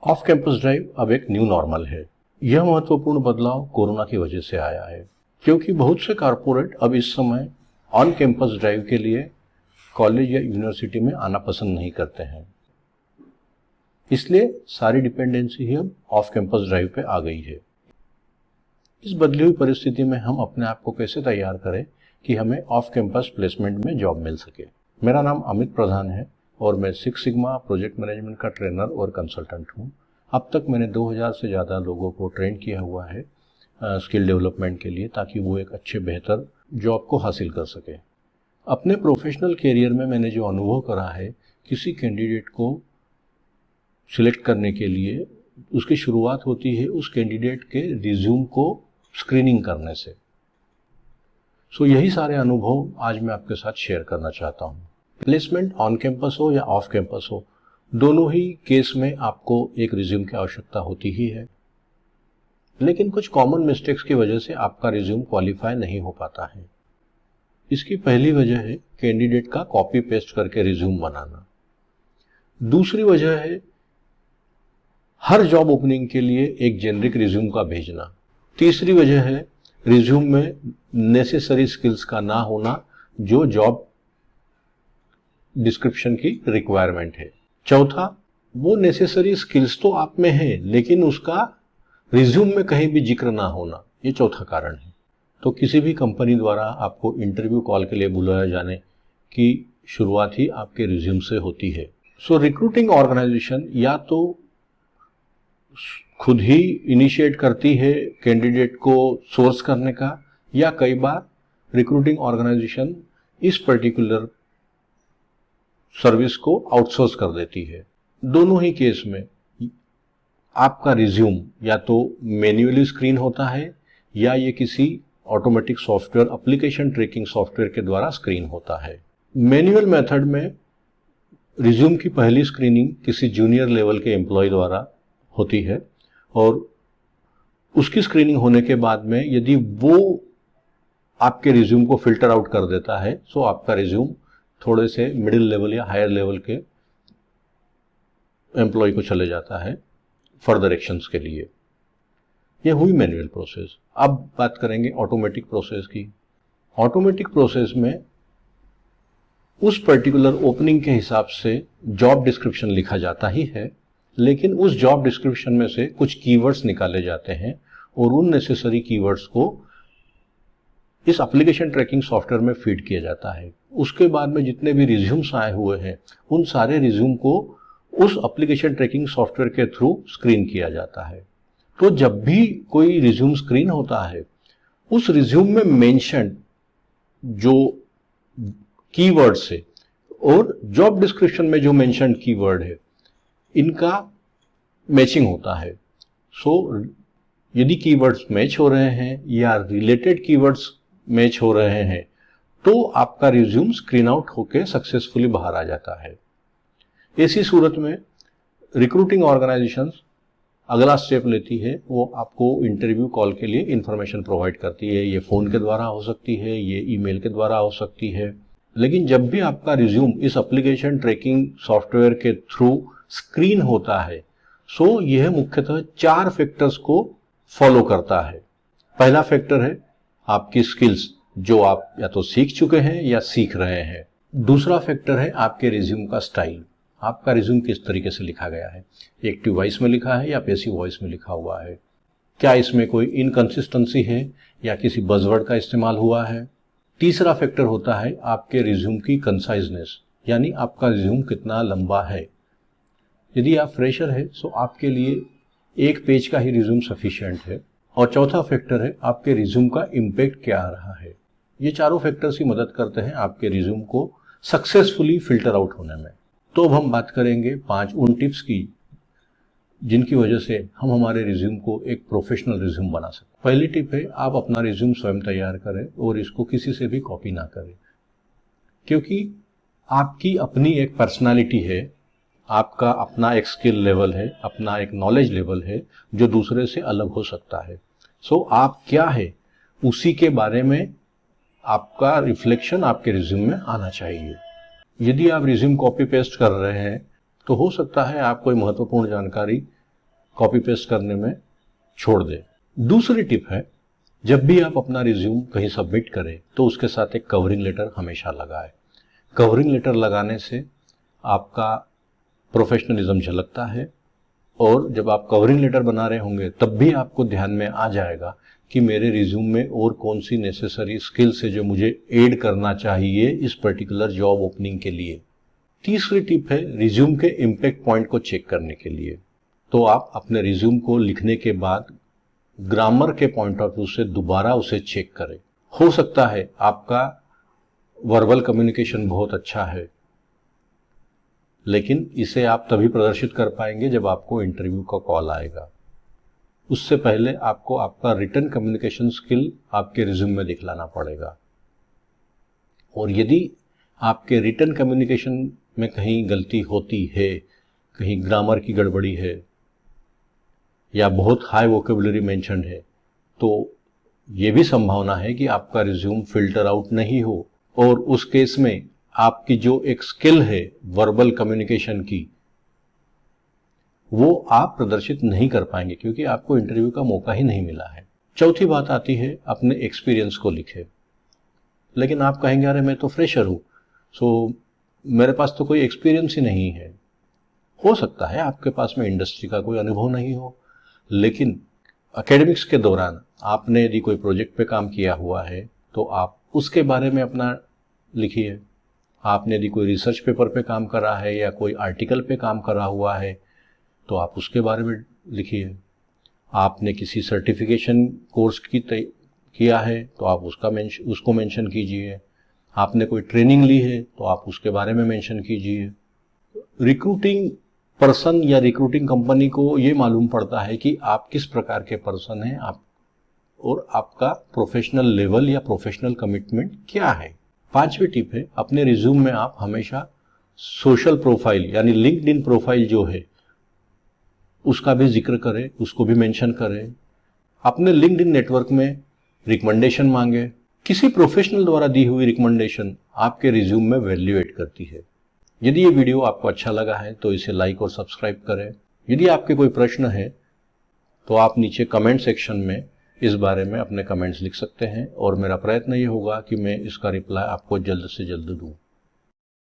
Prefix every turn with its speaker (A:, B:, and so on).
A: Off campus drive अब एक new normal है। यह महत्वपूर्ण बदलाव कोरोना की वजह से आया है, क्योंकि बहुत से कारपोरेट अब इस समय ऑन कैंपस ड्राइव के लिए कॉलेज या यूनिवर्सिटी में आना पसंद नहीं करते हैं। इसलिए सारी डिपेंडेंसी ही अब ऑफ कैंपस ड्राइव पे आ गई है। इस बदली हुई परिस्थिति में हम अपने आप को कैसे तैयार करें कि हमें ऑफ कैंपस प्लेसमेंट में जॉब मिल सके। मेरा नाम अमित प्रधान है और मैं सिक्स सिग्मा प्रोजेक्ट मैनेजमेंट का ट्रेनर और कंसल्टेंट हूँ। अब तक मैंने 2000 से ज़्यादा लोगों को ट्रेन किया हुआ है स्किल डेवलपमेंट के लिए, ताकि वो एक अच्छे बेहतर जॉब को हासिल कर सके। अपने प्रोफेशनल कैरियर में मैंने जो अनुभव करा है, किसी कैंडिडेट को सिलेक्ट करने के लिए उसकी शुरुआत होती है उस कैंडिडेट के रिज्यूम को स्क्रीनिंग करने से। यही सारे अनुभव आज मैं आपके साथ शेयर करना चाहता हूँ। प्लेसमेंट ऑन कैंपस हो या ऑफ कैंपस हो, दोनों ही केस में आपको एक रिज्यूम की आवश्यकता होती ही है। लेकिन कुछ कॉमन मिस्टेक्स की वजह से आपका रिज्यूम क्वालिफाई नहीं हो पाता है। इसकी पहली वजह है कैंडिडेट का कॉपी पेस्ट करके रिज्यूम बनाना। दूसरी वजह है हर जॉब ओपनिंग के लिए एक जेनरिक रिज्यूम का भेजना। तीसरी वजह है रिज्यूम में नेसेसरी स्किल्स का ना होना जो जॉब डिस्क्रिप्शन की रिक्वायरमेंट है। चौथा, वो नेसेसरी स्किल्स तो आप में है लेकिन उसका रिज्यूम में कहीं भी जिक्र ना होना, ये चौथा कारण है। तो किसी भी कंपनी द्वारा आपको इंटरव्यू कॉल के लिए बुलाया जाने की शुरुआत ही आपके रिज्यूम से होती है। रिक्रूटिंग ऑर्गेनाइजेशन या तो खुद ही इनिशिएट करती है कैंडिडेट को सोर्स करने का, या कई बार रिक्रूटिंग ऑर्गेनाइजेशन इस पर्टिकुलर सर्विस को आउटसोर्स कर देती है। दोनों ही केस में आपका रिज्यूम या तो मैन्युअली स्क्रीन होता है या ये किसी automatic software, application tracking software के द्वारा स्क्रीन होता है। मैन्युअल मेथड में रिज्यूम की पहली स्क्रीनिंग किसी जूनियर लेवल के एम्प्लॉय द्वारा होती है और उसकी स्क्रीनिंग होने के बाद में यदि वो आपके रिज्यूम को फिल्टर आउट कर देता है तो आपका रिज्यूम थोड़े से मिडिल लेवल या हायर लेवल के एम्प्लॉय को चले जाता है फर्दर एक्शंस के लिए। यह हुई मैनुअल प्रोसेस। अब बात करेंगे ऑटोमेटिक प्रोसेस की। ऑटोमेटिक प्रोसेस में उस पर्टिकुलर ओपनिंग के हिसाब से जॉब डिस्क्रिप्शन लिखा जाता ही है, लेकिन उस जॉब डिस्क्रिप्शन में से कुछ कीवर्ड्स निकाले जाते हैं और उन नेसेसरी कीवर्ड्स को इस एप्लीकेशन ट्रैकिंग सॉफ्टवेयर में फीड किया जाता है। उसके बाद में जितने भी रिज्यूम्स आए हुए हैं उन सारे रिज्यूम को उस एप्लीकेशन ट्रैकिंग सॉफ्टवेयर के थ्रू स्क्रीन किया जाता है। तो जब भी कोई रिज्यूम स्क्रीन होता है, उस रिज्यूम में मेंशन जो कीवर्ड्स है और जॉब डिस्क्रिप्शन में जो मेंशन कीवर्ड है, इनका मैचिंग होता है। यदि कीवर्ड्स मैच हो रहे हैं या रिलेटेड कीवर्ड्स मैच हो रहे हैं तो आपका रिज्यूम स्क्रीन आउट होकर सक्सेसफुली बाहर आ जाता है। ऐसी सूरत में रिक्रूटिंग ऑर्गेनाइजेशंस अगला स्टेप लेती है, वो आपको इंटरव्यू कॉल के लिए इंफॉर्मेशन प्रोवाइड करती है। ये फ़ोन के द्वारा हो सकती है, ये ईमेल के द्वारा हो सकती है। लेकिन जब भी आपका रिज्यूम इस एप्लीकेशन ट्रैकिंग सॉफ्टवेयर के थ्रू स्क्रीन होता है, यह मुख्यतः 4 फैक्टर्स को फॉलो करता है। पहला फैक्टर है आपकी स्किल्स, जो आप या तो सीख चुके हैं या सीख रहे हैं। दूसरा फैक्टर है आपके रिज्यूम का स्टाइल, आपका रिज्यूम किस तरीके से लिखा गया है, एक्टिव वॉइस में लिखा है या पैसिव वॉइस में लिखा हुआ है, क्या इसमें कोई इनकंसिस्टेंसी है या किसी बज़वर्ड का इस्तेमाल हुआ है। तीसरा फैक्टर होता है आपके रिज्यूम की कंसाइजनेस, यानी आपका रिज्यूम कितना लंबा है। यदि आप फ्रेशर है तो आपके लिए 1 पेज का ही रिज्यूम सफिशिएंट है। और चौथा फैक्टर है आपके रिज्यूम का इम्पैक्ट क्या आ रहा है। ये चारों फैक्टर्स ही मदद करते हैं आपके रिज्यूम को सक्सेसफुली फिल्टर आउट होने में। तो अब हम बात करेंगे 5 उन टिप्स की जिनकी वजह से हम हमारे रिज्यूम को एक प्रोफेशनल रिज्यूम बना सकते। पहली टिप है आप अपना रिज्यूम स्वयं तैयार करें और इसको किसी से भी कॉपी ना करें, क्योंकि आपकी अपनी एक पर्सनालिटी है, आपका अपना एक स्किल लेवल है, अपना एक नॉलेज लेवल है जो दूसरे से अलग हो सकता है। आप क्या है उसी के बारे में आपका रिफ्लेक्शन आपके रिज्यूम में आना चाहिए। यदि आप रिज्यूम कॉपी पेस्ट कर रहे हैं तो हो सकता है आप कोई महत्वपूर्ण जानकारी कॉपी पेस्ट करने में छोड़ दें। दूसरी टिप है, जब भी आप अपना रिज्यूम कहीं सबमिट करें तो उसके साथ एक कवरिंग लेटर हमेशा लगाएं। कवरिंग लेटर लगाने से आपका प्रोफेशनलिज्म झलकता है, और जब आप कवरिंग लेटर बना रहे होंगे तब भी आपको ध्यान में आ जाएगा कि मेरे रिज्यूम में और कौन सी नेसेसरी स्किल्स है जो मुझे ऐड करना चाहिए इस पर्टिकुलर जॉब ओपनिंग के लिए। तीसरी टिप है रिज्यूम के इम्पैक्ट पॉइंट को चेक करने के लिए। तो आप अपने रिज्यूम को लिखने के बाद ग्रामर के पॉइंट ऑफ व्यू से दोबारा उसे चेक करें। हो सकता है आपका वर्बल कम्युनिकेशन बहुत अच्छा है, लेकिन इसे आप तभी प्रदर्शित कर पाएंगे जब आपको इंटरव्यू का कॉल आएगा। उससे पहले आपको आपका रिटन कम्युनिकेशन स्किल आपके रिज्यूम में दिखलाना पड़ेगा। और यदि आपके रिटन कम्युनिकेशन में कहीं गलती होती है, कहीं ग्रामर की गड़बड़ी है या बहुत हाई वोकेबुलरी मेंशन है, तो ये भी संभावना है कि आपका रिज्यूम फिल्टर आउट नहीं हो, और उस केस में आपकी जो एक स्किल है वर्बल कम्युनिकेशन की, वो आप प्रदर्शित नहीं कर पाएंगे क्योंकि आपको इंटरव्यू का मौका ही नहीं मिला है। चौथी बात आती है अपने एक्सपीरियंस को लिखे। लेकिन आप कहेंगे अरे मैं तो फ्रेशर हूं, सो मेरे पास तो कोई एक्सपीरियंस ही नहीं है। हो सकता है आपके पास में इंडस्ट्री का कोई अनुभव नहीं हो, लेकिन एकेडमिक्स के दौरान आपने यदि कोई प्रोजेक्ट पे काम किया हुआ है तो आप उसके बारे में अपना लिखिए। आपने यदि कोई रिसर्च पेपर पे काम करा है या कोई आर्टिकल पे काम करा हुआ है तो आप उसके बारे में लिखिए। आपने किसी सर्टिफिकेशन कोर्स किया है तो आप उसको मेंशन कीजिए। आपने कोई ट्रेनिंग ली है तो आप उसके बारे में मेंशन कीजिए। रिक्रूटिंग पर्सन या रिक्रूटिंग कंपनी को ये मालूम पड़ता है कि आप किस प्रकार के पर्सन हैं, आप और आपका प्रोफेशनल लेवल या प्रोफेशनल कमिटमेंट क्या है। पांचवी टिप है, अपने रिज्यूम में आप हमेशा सोशल प्रोफाइल यानी लिंक्डइन प्रोफाइल जो है उसका भी जिक्र करें, उसको भी मेंशन करें। अपने लिंक्डइन नेटवर्क में रिकमेंडेशन मांगे। किसी प्रोफेशनल द्वारा दी हुई रिकमेंडेशन आपके रिज्यूम में वैल्यू ऐड करती है। यदि ये वीडियो आपको अच्छा लगा है तो इसे लाइक और सब्सक्राइब करें। यदि आपके कोई प्रश्न है तो आप नीचे कमेंट सेक्शन में इस बारे में अपने कमेंट्स लिख सकते हैं, और मेरा प्रयत्न ये होगा कि मैं इसका रिप्लाई आपको जल्द से जल्द दूं।